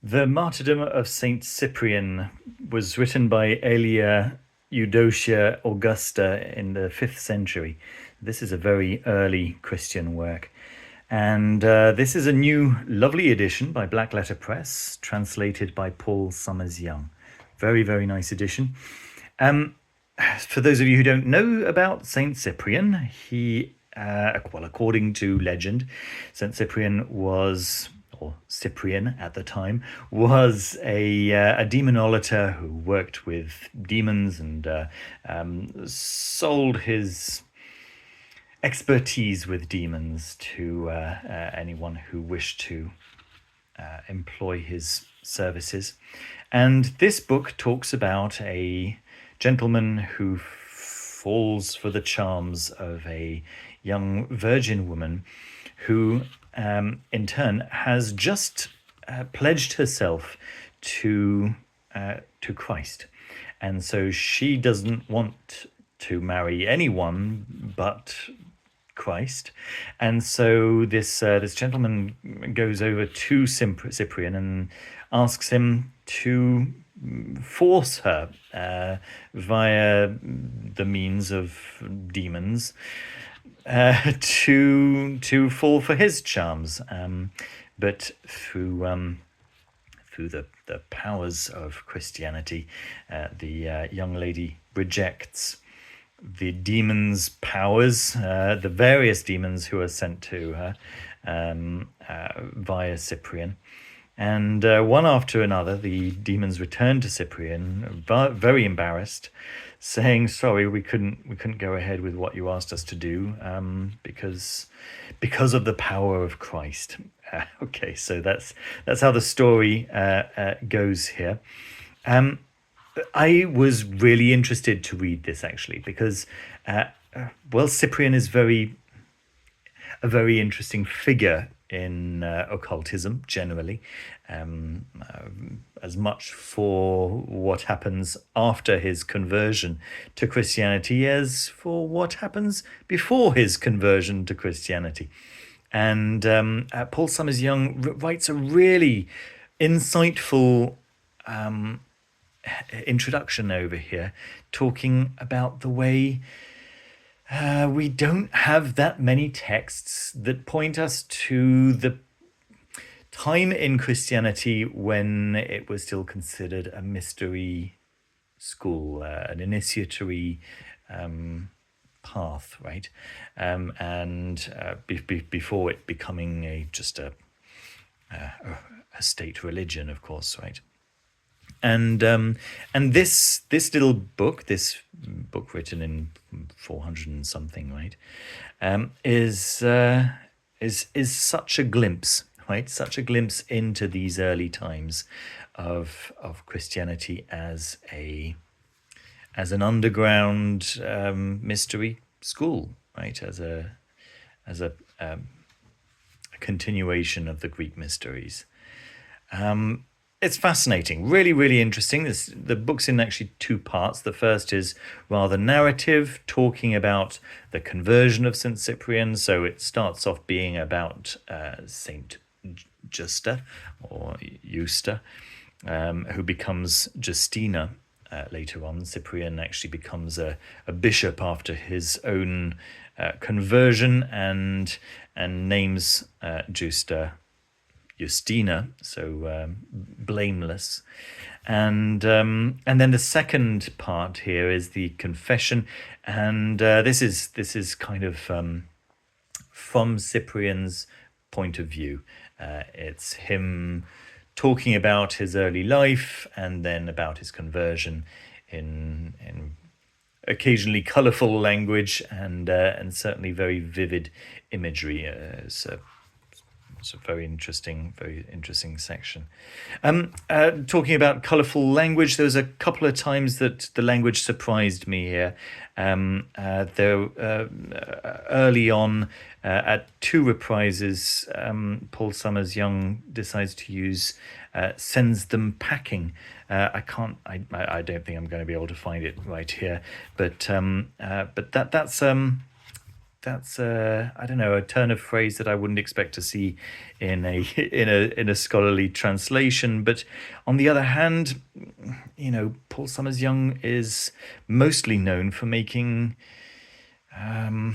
The Martyrdom of Saint Cyprian was written by Aelia Eudocia Augusta in the 5th century. This is a very early Christian work. And this is a new, lovely edition by Black Letter Press, translated by Paul Summers Young. Very, very nice edition. For those of you who don't know about Saint Cyprian, according to legend, Saint Cyprian was, or Cyprian at the time, was a demonolator who worked with demons and sold his expertise with demons to anyone who wished to employ his services. And this book talks about a gentleman who falls for the charms of a young virgin woman who, in turn, has just pledged herself to Christ. And so she doesn't want to marry anyone but Christ. And so this gentleman goes over to Cyprian and asks him to force her via the means of demons to fall for his charms, but through the powers of Christianity, the young lady rejects the demons' powers, the various demons who are sent to her via Cyprian. And one after another, the demons return to Cyprian, very embarrassed, saying, "Sorry, we couldn't go ahead with what you asked us to do because of the power of Christ." Okay, so that's how the story goes here. I was really interested to read this, actually, because Cyprian is a very interesting figure in occultism generally, as much for what happens after his conversion to Christianity as for what happens before his conversion to Christianity. And Paul Summers Young writes a really insightful introduction over here, talking about the way we don't have that many texts that point us to the time in Christianity when it was still considered a mystery school, an initiatory path, right? Before it becoming just a state religion, of course, right? And this little book, written in 400 and something, right, is such a glimpse, right? Such a glimpse into these early times of Christianity as an underground mystery school, right? As a continuation of the Greek mysteries. It's fascinating, really, really interesting. The book's in actually two parts. The first is rather narrative, talking about the conversion of St. Cyprian. So it starts off being about St. Justa, or Justa, who becomes Justina later on. Cyprian actually becomes a bishop after his own conversion and names Justina, so blameless, and then the second part here is the confession, and this is kind of from Cyprian's point of view. It's him talking about his early life and then about his conversion in occasionally colourful language and certainly very vivid imagery. It's a very interesting section. Talking about colourful language, there was a couple of times that the language surprised me here. Early on, at two reprises, Paul Summers Young decides to use "sends them packing." I don't think I'm going to be able to find it right here, but that's that's I don't know, a turn of phrase that I wouldn't expect to see in a in a scholarly translation. But on the other hand, Paul Summers Young is mostly known for making how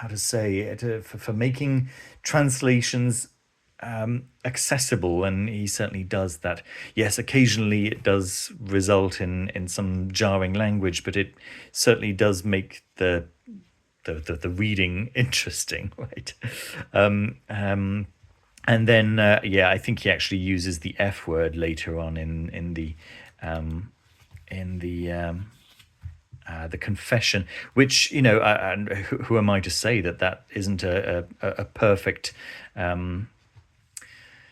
to say it, for making translations accessible, and he certainly does that. Yes, occasionally it does result in some jarring language, but it certainly does make the reading interesting, right? And then I think he actually uses the F word later on in the confession, which and who am I to say that isn't a perfect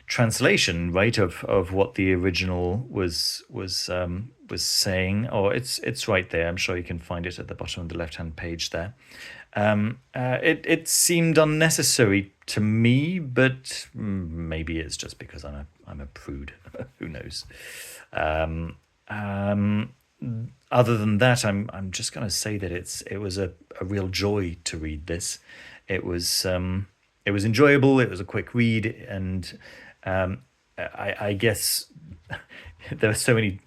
translation, right, of what the original was saying. Or it's right there. I'm sure you can find it at the bottom of the left-hand page there. It seemed unnecessary to me, but maybe it's just because I'm a prude. Who knows? Other than that, I'm just going to say that it was a real joy to read this. It was enjoyable. It was a quick read, and I guess there are so many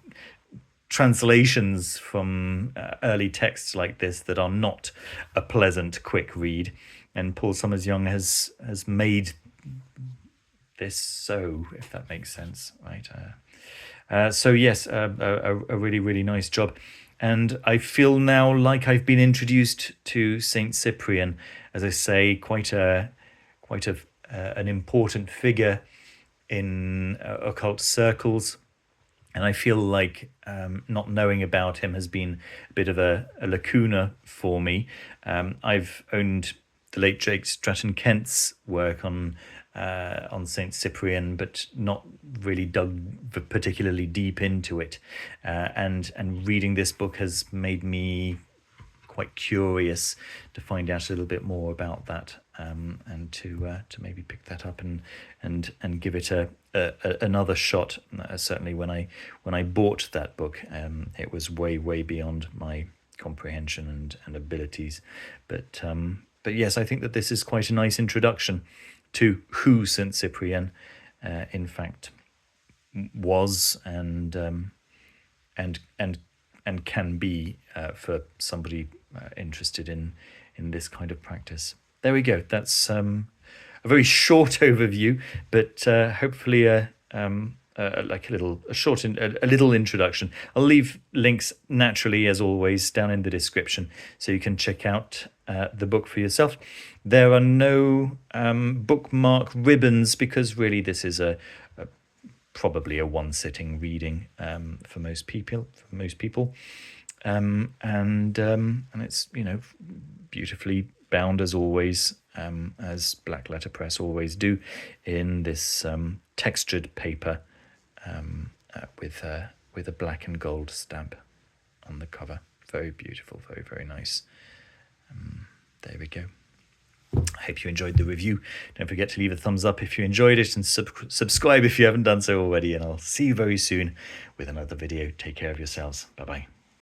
translations from early texts like this that are not a pleasant, quick read, and Paul Summers Young has made this so, if that makes sense, right? So yes, a really, really nice job. And I feel now like I've been introduced to Saint Cyprian, as I say, quite an important figure in occult circles. And I feel like not knowing about him has been a bit of a lacuna for me. I've owned the late Jake Stratton-Kent's work on Saint Cyprian, but not really dug particularly deep into it. And reading this book has made me quite curious to find out a little bit more about that, and to maybe pick that up and give it another shot. Certainly, when I bought that book, it was way beyond my comprehension and abilities. But yes, I think that this is quite a nice introduction to who Saint Cyprian, in fact, was and can be for somebody interested in this kind of practice. There we go. That's a very short overview, but hopefully like a little introduction. I'll leave links naturally, as always, down in the description, so you can check out the book for yourself. There are no bookmark ribbons, because really this is probably a one-sitting reading for most people. And it's beautifully bound, as always, as Black Letter Press always do, in this textured paper with a black and gold stamp on the cover. Very beautiful, very, very nice. There we go. I hope you enjoyed the review. Don't forget to leave a thumbs up if you enjoyed it, and subscribe if you haven't done so already, and I'll see you very soon with another video. Take care of yourselves. Bye-bye.